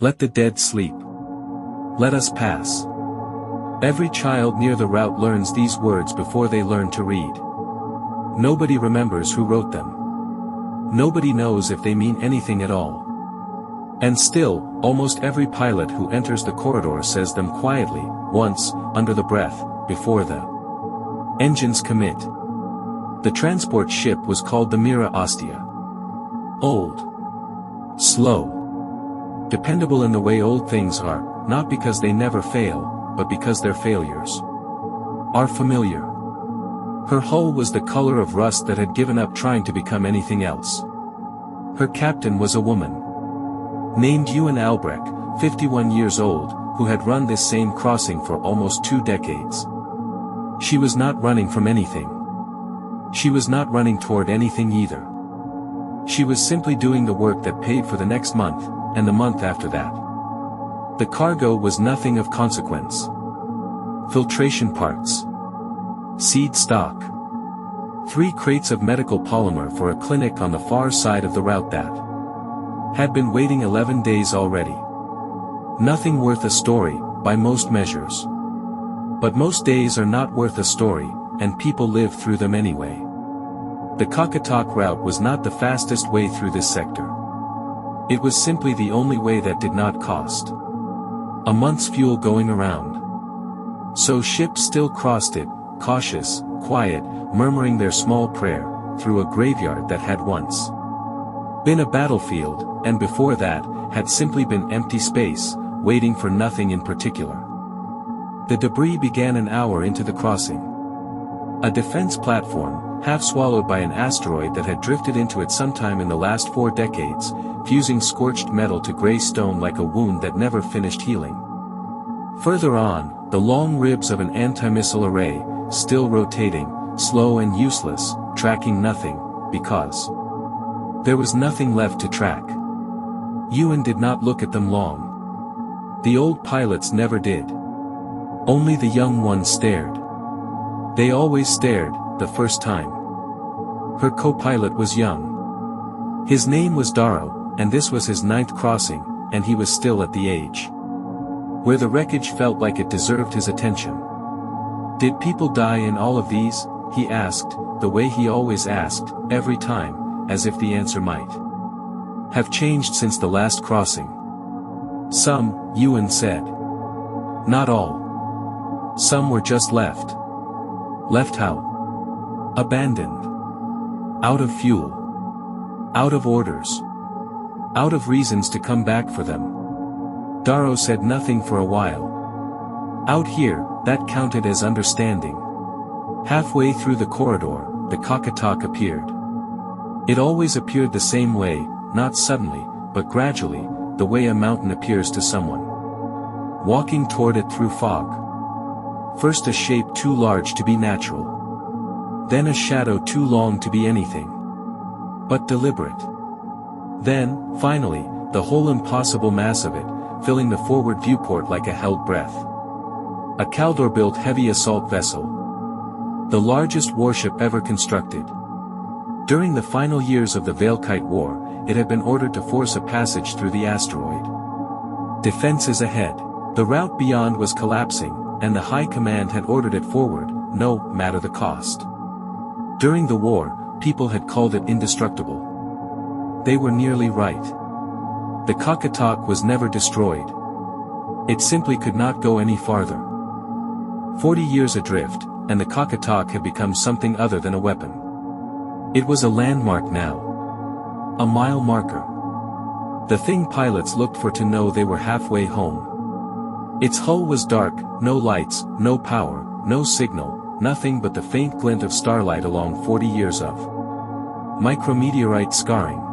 Let the dead sleep. Let us pass. Every child near the route learns these words before they learn to read. Nobody remembers who wrote them. Nobody knows if they mean anything at all. And still, almost every pilot who enters the corridor says them quietly, once, under the breath, before the engines commit. The transport ship was called the Mira Ostia. Old. Slow. Dependable in the way old things are, not because they never fail, but because their failures are familiar. Her hull was the color of rust that had given up trying to become anything else. Her captain was a woman named Ewan Albrecht, 51 years old, who had run this same crossing for almost 2 decades. She was not running from anything. She was not running toward anything either. She was simply doing the work that paid for the next month, and the month after that. The cargo was nothing of consequence. Filtration parts. Seed stock. 3 crates of medical polymer for a clinic on the far side of the route that had been waiting 11 days already. Nothing worth a story, by most measures. But most days are not worth a story, and people live through them anyway. The Kakatok Route was not the fastest way through this sector. It was simply the only way that did not cost a month's fuel going around. So ships still crossed it, cautious, quiet, murmuring their small prayer, through a graveyard that had once been a battlefield, and before that, had simply been empty space, waiting for nothing in particular. The debris began an hour into the crossing. A defense platform, half swallowed by an asteroid that had drifted into it sometime in the last 4 decades, fusing scorched metal to gray stone like a wound that never finished healing. Further on, the long ribs of an anti-missile array, still rotating, slow and useless, tracking nothing, because there was nothing left to track. Ewan did not look at them long. The old pilots never did. Only the young ones stared. They always stared, the first time. Her co-pilot was young. His name was Darrow, and this was his 9th crossing, and he was still at the age where the wreckage felt like it deserved his attention. Did people die in all of these? He asked, the way he always asked, every time, as if the answer might have changed since the last crossing. Some, Ewan said. Not all. Some were just left. Left how? Abandoned. Out of fuel. Out of orders. Out of reasons to come back for them. Darrow said nothing for a while. Out here, that counted as understanding. Halfway through the corridor, the Kakatok appeared. It always appeared the same way, not suddenly, but gradually, the way a mountain appears to someone walking toward it through fog. First a shape too large to be natural. Then a shadow too long to be anything but deliberate. Then, finally, the whole impossible mass of it, filling the forward viewport like a held breath. A Caldor-built heavy assault vessel. The largest warship ever constructed. During the final years of the Veilkite War, it had been ordered to force a passage through the asteroid. Defenses ahead. The route beyond was collapsing, and the High Command had ordered it forward, no matter the cost. During the war, people had called it indestructible. They were nearly right. The Kakatok was never destroyed. It simply could not go any farther. 40 years adrift, and the Kakatok had become something other than a weapon. It was a landmark now. A mile marker. The thing pilots looked for to know they were halfway home. Its hull was dark, no lights, no power, no signal, nothing but the faint glint of starlight along 40 years of micrometeorite scarring.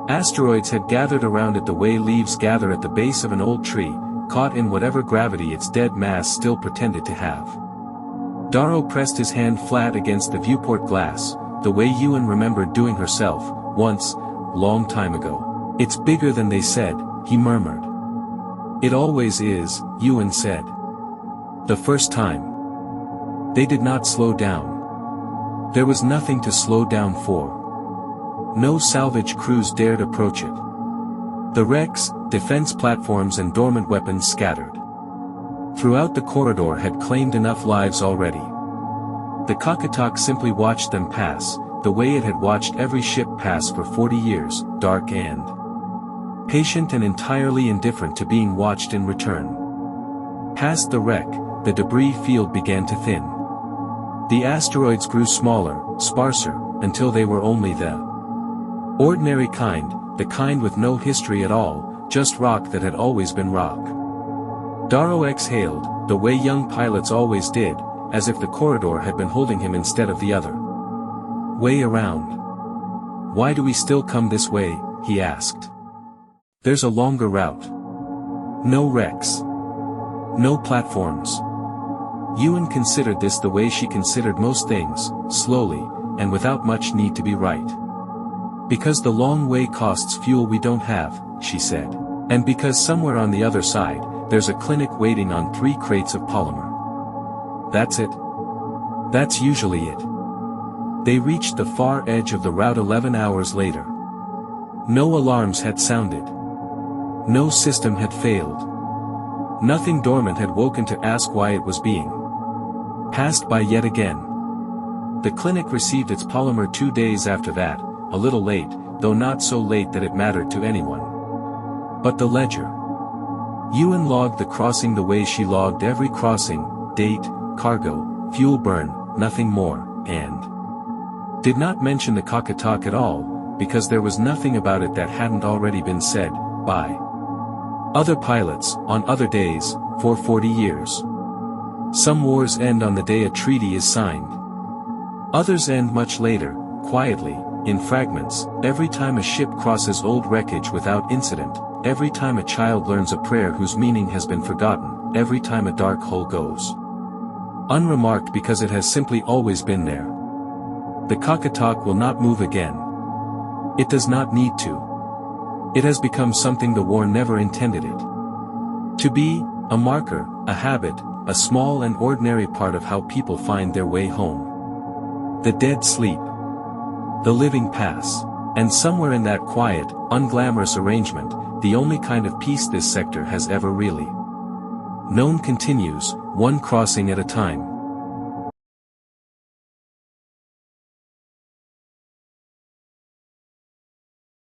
Asteroids had gathered around it the way leaves gather at the base of an old tree, caught in whatever gravity its dead mass still pretended to have. Darrow pressed his hand flat against the viewport glass, the way Ewan remembered doing herself, once, long time ago. It's bigger than they said, he murmured. It always is, Ewan said. The first time. They did not slow down. There was nothing to slow down for. No salvage crews dared approach it. The wrecks, defense platforms and dormant weapons scattered throughout the corridor had claimed enough lives already. The Kakatok simply watched them pass, the way it had watched every ship pass for 40 years, dark and patient and entirely indifferent to being watched in return. Past the wreck, the debris field began to thin. The asteroids grew smaller, sparser, until they were only the ordinary kind, the kind with no history at all, just rock that had always been rock. Darrow exhaled, the way young pilots always did, as if the corridor had been holding him instead of the other way around. "Why do we still come this way?" he asked. "There's a longer route. No wrecks. No platforms." Ewan considered this the way she considered most things, slowly, and without much need to be right. "Because the long way costs fuel we don't have," she said. "And because somewhere on the other side, there's a clinic waiting on 3 crates of polymer. That's it. That's usually it." They reached the far edge of the route 11 hours later. No alarms had sounded. No system had failed. Nothing dormant had woken to ask why it was being passed by yet again. The clinic received its polymer 2 days after that, a little late, though not so late that it mattered to anyone. But the ledger. Ewan logged the crossing the way she logged every crossing, date, cargo, fuel burn, nothing more, and did not mention the Kakatok at all, because there was nothing about it that hadn't already been said, by other pilots, on other days, for 40 years. Some wars end on the day a treaty is signed. Others end much later, quietly, in fragments, every time a ship crosses old wreckage without incident, every time a child learns a prayer whose meaning has been forgotten, every time a dark hole goes unremarked because it has simply always been there. The Kakatok will not move again. It does not need to. It has become something the war never intended it to be, a marker, a habit, a small and ordinary part of how people find their way home. The dead sleep. The living pass. And somewhere in that quiet, unglamorous arrangement, the only kind of peace this sector has ever really known continues, one crossing at a time.